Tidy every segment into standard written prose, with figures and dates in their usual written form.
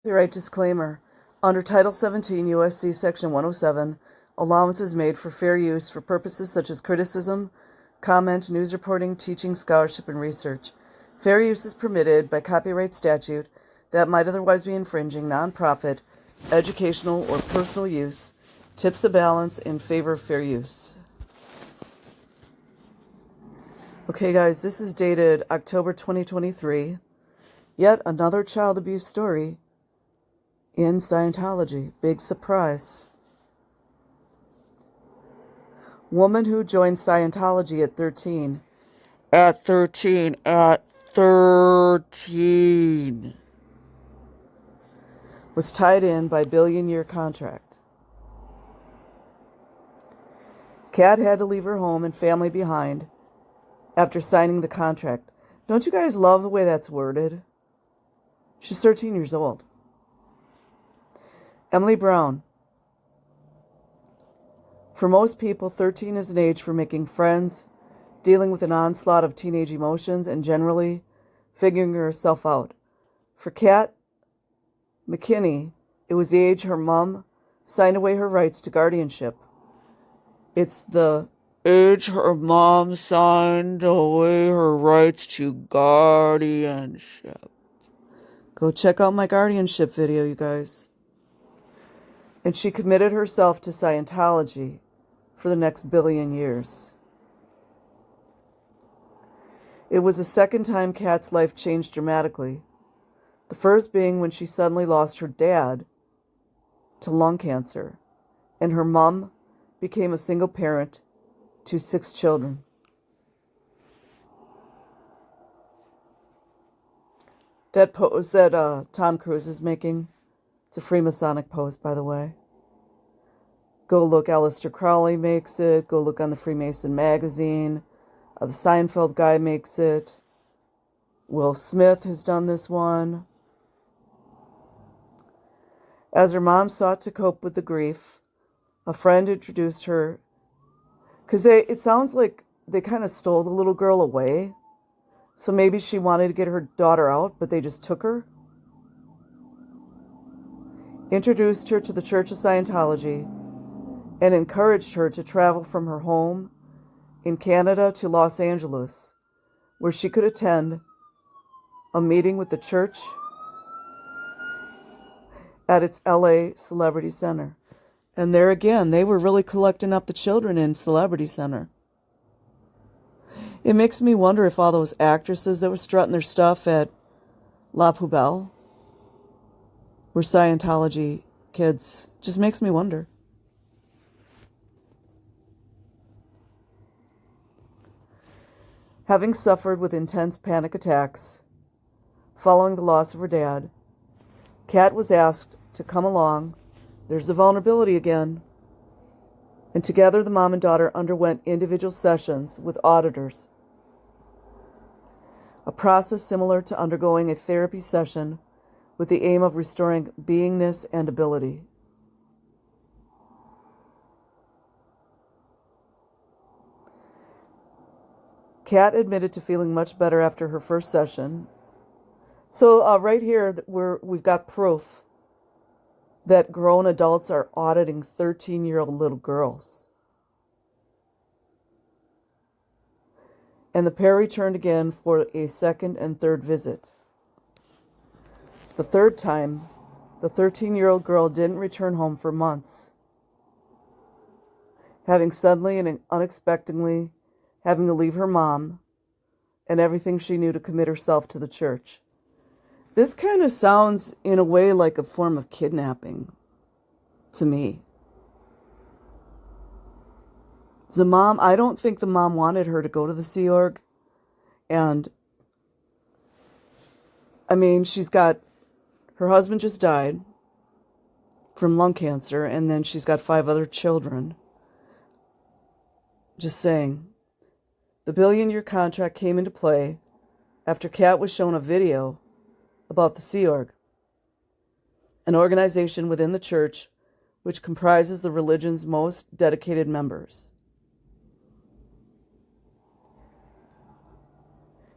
Copyright disclaimer. Under Title 17 U.S.C. Section 107, allowance is made for fair use for purposes such as criticism, comment, news reporting, teaching, scholarship, and research. Fair use is permitted by copyright statute that might otherwise be infringing nonprofit, educational, or personal use. Tips a balance in favor of fair use. Okay, guys, this is dated October 2023. Yet another child abuse story in Scientology. Big surprise. Woman who joined Scientology at 13. At 13. Was tied in by billion-year contract. Kat had to leave her home and family behind after signing the contract. Don't you guys love the way that's worded? She's 13 years old. Emily Brown. For most people, 13 is an age for making friends, dealing with an onslaught of teenage emotions, and generally figuring herself out. For Kat McKinney, it was the age her mom signed away her rights to guardianship. It's the age her mom signed away her rights to guardianship. Go check out my guardianship video, you guys. And she committed herself to Scientology for the next billion years. It was the second time Kat's life changed dramatically. The first being when she suddenly lost her dad to lung cancer, and her mom became a single parent to 6 children. That pose that Tom Cruise is making, it's a Freemasonic pose, by the way. Go look, Aleister Crowley makes it. Go look on the Freemason magazine. The Seinfeld guy makes it. Will Smith has done this one. As her mom sought to cope with the grief, a friend introduced her, because it sounds like they kind of stole the little girl away. So maybe she wanted to get her daughter out, but they just took her. Introduced her to the Church of Scientology and encouraged her to travel from her home in Canada to Los Angeles, where she could attend a meeting with the church at its LA Celebrity Center. And there again, they were really collecting up the children in Celebrity Center. It makes me wonder if all those actresses that were strutting their stuff at La Poubelle were Scientology kids. Just makes me wonder. Having suffered with intense panic attacks following the loss of her dad, Kat was asked to come along. There's the vulnerability again. And together the mom and daughter underwent individual sessions with auditors. A process similar to undergoing a therapy session with the aim of restoring beingness and ability. Kat admitted to feeling much better after her first session. So right here, we've got proof that grown adults are auditing 13-year-old little girls. And the pair returned again for a second and third visit. The third time, the 13-year-old girl didn't return home for months, having suddenly and unexpectedly having to leave her mom and everything she knew to commit herself to the church. This kind of sounds, in a way, like a form of kidnapping to me. The mom, I don't think the mom wanted her to go to the Sea Org. And, I mean, her husband just died from lung cancer, and then she's got 5 other children. Just saying. The billion-year contract came into play after Kat was shown a video about the Sea Org, an organization within the church which comprises the religion's most dedicated members.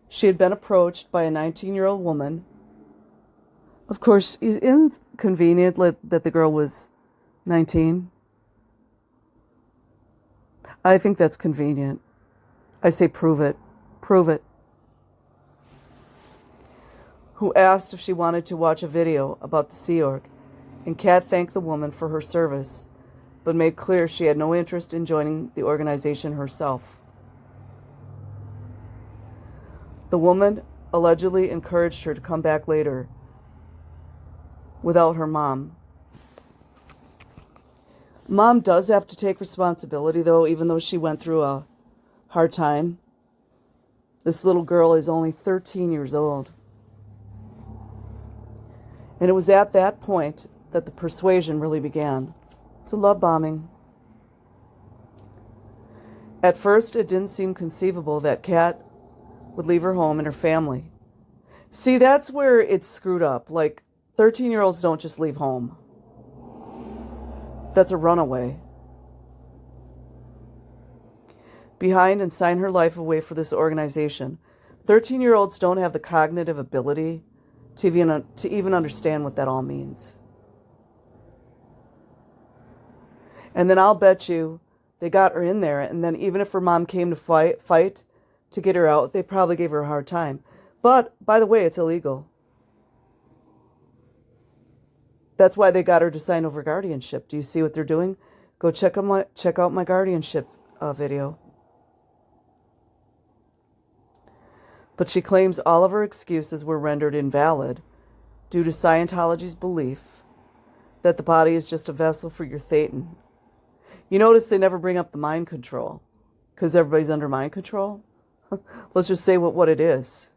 She had been approached by a 19-year-old woman. Of course, in convenient that the girl was 19? I think that's convenient. I say prove it. Prove it. Who asked if she wanted to watch a video about the Sea Org, and Kat thanked the woman for her service, but made clear she had no interest in joining the organization herself. The woman allegedly encouraged her to come back later without her mom. Mom does have to take responsibility, though, even though she went through a hard time. This little girl is only 13 years old. And it was at that point that the persuasion really began. It's a love bombing. At first, it didn't seem conceivable that Kat would leave her home and her family. See, that's where it's screwed up. Like, 13-year-olds don't just leave home. That's a runaway. Behind and sign her life away for this organization. 13-year-olds don't have the cognitive ability to even understand what that all means. And then I'll bet you they got her in there, and then even if her mom came to fight to get her out, they probably gave her a hard time. But, by the way, it's illegal. That's why they got her to sign over guardianship. Do you see what they're doing? Go check out my guardianship video. But she claims all of her excuses were rendered invalid due to Scientology's belief that the body is just a vessel for your Thetan. You notice they never bring up the mind control, because everybody's under mind control. Let's just say what it is.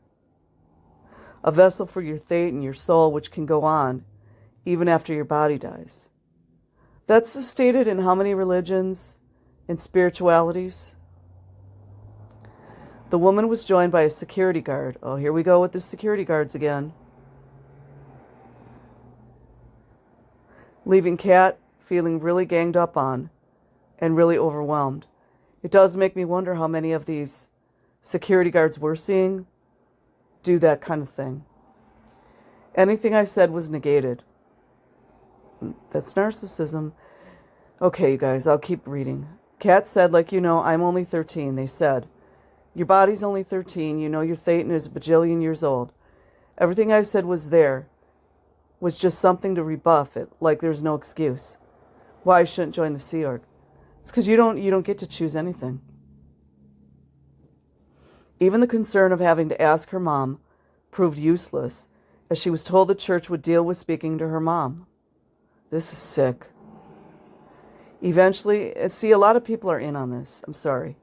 A vessel for your Thetan, your soul, which can go on even after your body dies. That's stated in how many religions and spiritualities? The woman was joined by a security guard. Oh, here we go with the security guards again. Leaving Kat feeling really ganged up on and really overwhelmed. It does make me wonder how many of these security guards we're seeing do that kind of thing. Anything I said was negated. That's narcissism. Okay, you guys, I'll keep reading. Kat said, like, I'm only 13. They said, your body's only 13. Your Thetan is a bajillion years old. Everything I said was just something to rebuff it, like there's no excuse. Why I shouldn't join the Sea Org. It's because you don't get to choose anything. Even the concern of having to ask her mom proved useless, as she was told the church would deal with speaking to her mom. This is sick. Eventually, see, a lot of people are in on this. I'm sorry.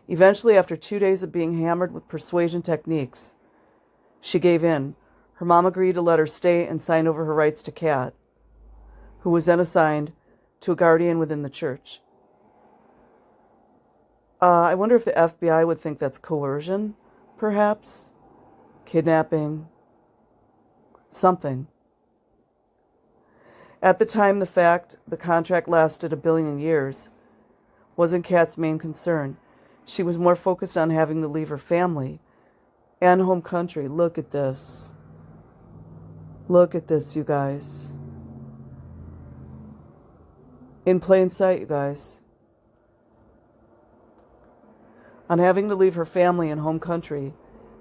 Eventually, after 2 days of being hammered with persuasion techniques, she gave in. Her mom agreed to let her stay and sign over her rights to Kat, who was then assigned to a guardian within the church. I wonder if the FBI would think that's coercion, perhaps? Kidnapping? Something. At the time, the fact the contract lasted 1 billion years wasn't Kat's main concern. She was more focused on having to leave her family and home country. Look at this. Look at this, you guys. In plain sight, you guys. On having to leave her family and home country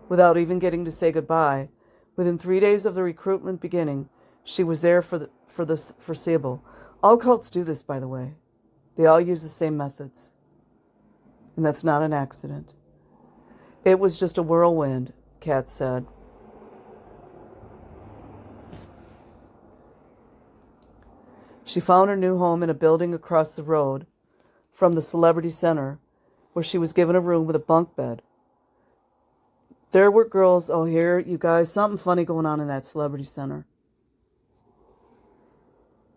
without even getting to say goodbye, within 3 days of the recruitment beginning, she was there for the foreseeable. All cults do this, by the way. They all use the same methods. And that's not an accident. It was just a whirlwind, Kat said. She found her new home in a building across the road from the Celebrity Center, where she was given a room with a bunk bed. There were girls, oh, here, you guys, something funny going on in that Celebrity Center.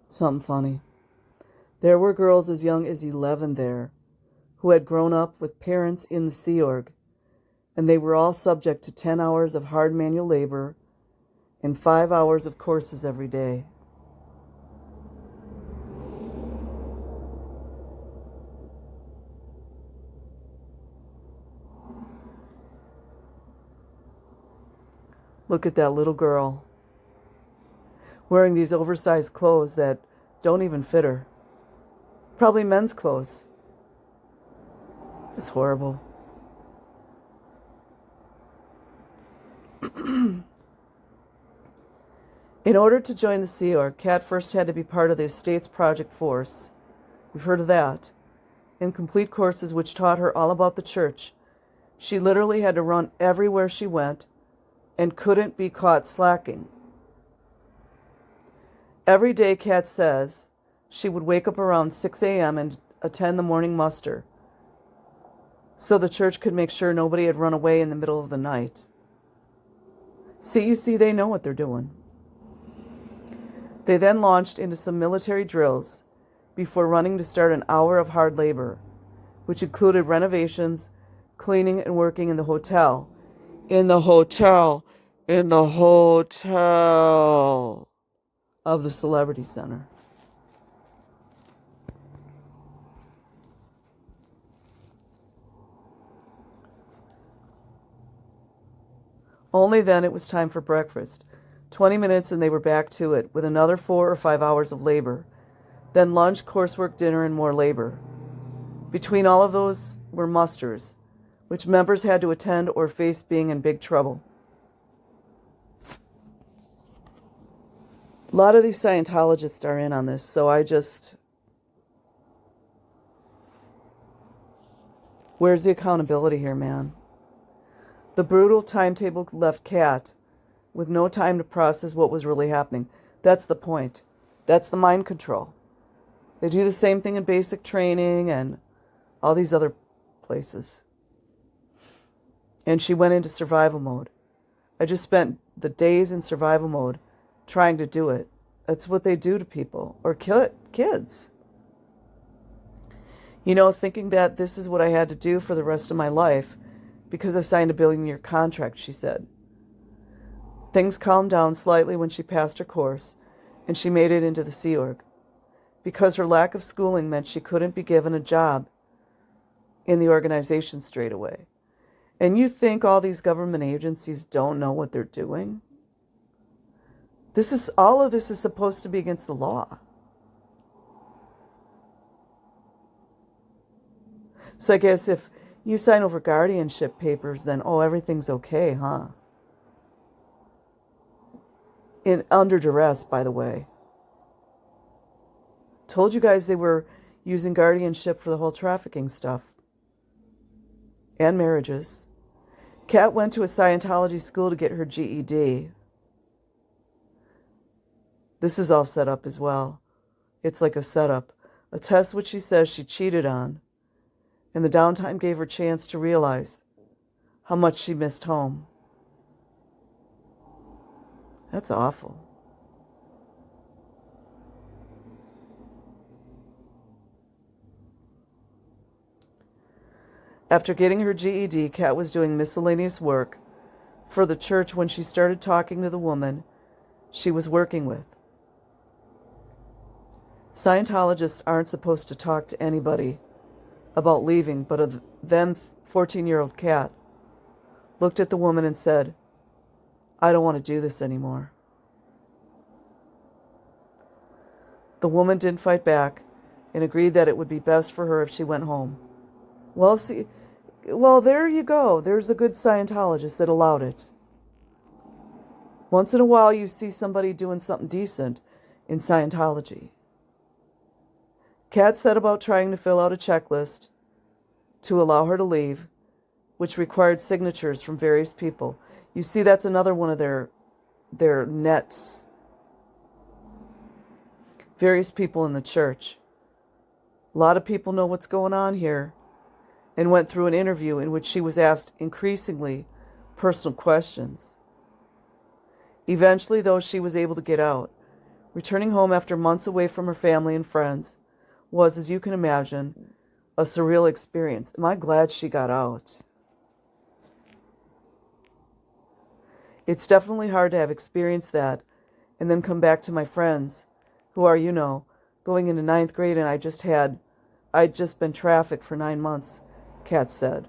Something funny. There were girls as young as 11 there who had grown up with parents in the Sea Org, and they were all subject to 10 hours of hard manual labor and 5 hours of courses every day. Look at that little girl. wearing these oversized clothes that don't even fit her. Probably men's clothes. It's horrible. In order to join the Sea Org, Kat first had to be part of the estate's project force. We've heard of that. And complete courses which taught her all about the church. She literally had to run everywhere she went and couldn't be caught slacking. Every day, Kat says, she would wake up around 6 a.m. and attend the morning muster so the church could make sure nobody had run away in the middle of the night. You see, they know what they're doing. They then launched into some military drills before running to start an hour of hard labor, which included renovations, cleaning, and working in the hotel. In the hotel of the Celebrity Center. Only then it was time for breakfast. 20 minutes and they were back to it, with another 4 or 5 hours of labor. Then lunch, coursework, dinner, and more labor. Between all of those were musters, which members had to attend or face being in big trouble. A lot of these Scientologists are in on this, so where's the accountability here, man? The brutal timetable left Kat with no time to process what was really happening. That's the point. That's the mind control. They do the same thing in basic training and all these other places. And she went into survival mode. I just spent the days in survival mode trying to do it. That's what they do to people, or kids. Thinking that this is what I had to do for the rest of my life because I signed a billion-year contract, she said. Things calmed down slightly when she passed her course, and she made it into the Sea Org, because her lack of schooling meant she couldn't be given a job in the organization straight away. And you think all these government agencies don't know what they're doing? All of this is supposed to be against the law. So I guess if you sign over guardianship papers, then, everything's okay, huh? Under duress, by the way. Told you guys they were using guardianship for the whole trafficking stuff. And marriages. Kat went to a Scientology school to get her GED. This is all set up as well. It's like a setup. A test which she says she cheated on. And the downtime gave her a chance to realize how much she missed home. That's awful. After getting her GED, Kat was doing miscellaneous work for the church when she started talking to the woman she was working with. Scientologists aren't supposed to talk to anybody about leaving, but a then 14-year-old Kat looked at the woman and said, "I don't want to do this anymore." The woman didn't fight back and agreed that it would be best for her if she went home. Well, there you go. There's a good Scientologist that allowed it. Once in a while, you see somebody doing something decent in Scientology. Kat set about trying to fill out a checklist to allow her to leave, which required signatures from various people. You see, that's another one of their nets. Various people in the church. A lot of people know what's going on here, and went through an interview in which she was asked increasingly personal questions. Eventually, though, she was able to get out. Returning home after months away from her family and friends was, as you can imagine, a surreal experience. Am I glad she got out? It's definitely hard to have experienced that and then come back to my friends who are, going into 9th grade, and I'd just been trafficked for 9 months, Kat said.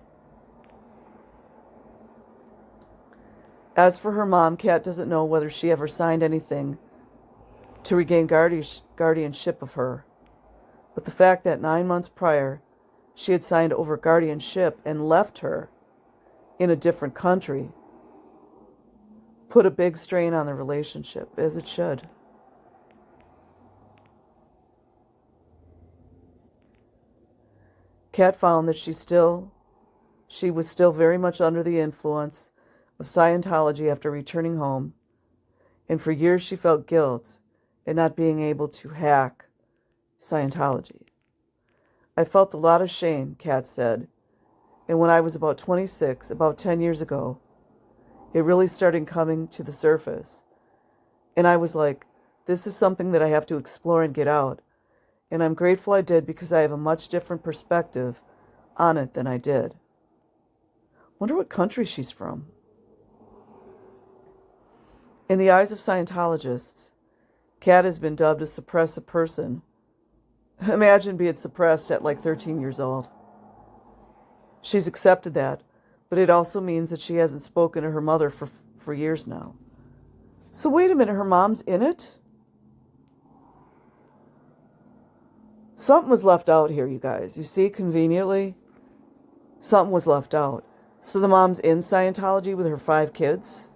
As for her mom, Kat doesn't know whether she ever signed anything to regain guardianship of her. But the fact that 9 months prior, she had signed over guardianship and left her in a different country put a big strain on the relationship, as it should. Kat found that she was still very much under the influence of Scientology after returning home, and for years she felt guilt at not being able to hack Scientology. I felt a lot of shame, Kat said, and when I was about 26, about 10 years ago, it really started coming to the surface. And I was like, this is something that I have to explore and get out. And I'm grateful I did because I have a much different perspective on it than I did. Wonder what country she's from. In the eyes of Scientologists, Kat has been dubbed a suppressive person. Imagine being suppressed at like 13 years old. She's accepted that, but it also means that she hasn't spoken to her mother for years now. So wait a minute, her mom's in it? Something was left out here, you guys. You see, conveniently, something was left out. So the mom's in Scientology with her 5 kids?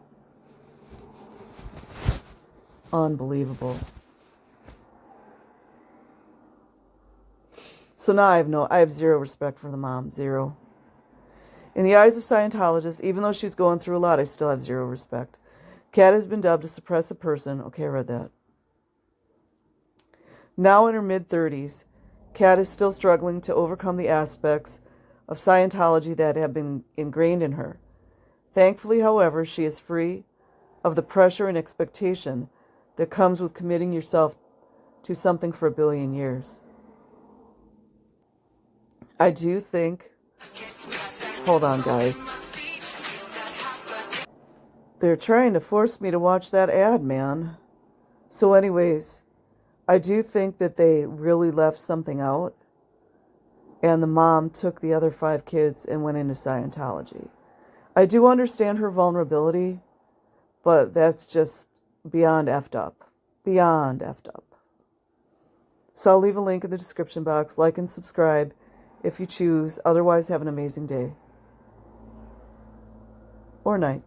Unbelievable. So now I have zero respect for the mom. Zero. In the eyes of Scientologists, even though she's going through a lot, I still have zero respect. Kat has been dubbed a suppressive person. Okay, I read that. Now in her mid-30s, Kat is still struggling to overcome the aspects of Scientology that have been ingrained in her. Thankfully, however, she is free of the pressure and expectation that comes with committing yourself to something for 1 billion years. I do think... Hold on, guys. They're trying to force me to watch that ad, man. So anyways, I do think that they really left something out. And the mom took the other 5 kids and went into Scientology. I do understand her vulnerability, but that's just beyond effed up. Beyond effed up. So I'll leave a link in the description box. Like and subscribe if you choose. Otherwise, have an amazing day. Or night.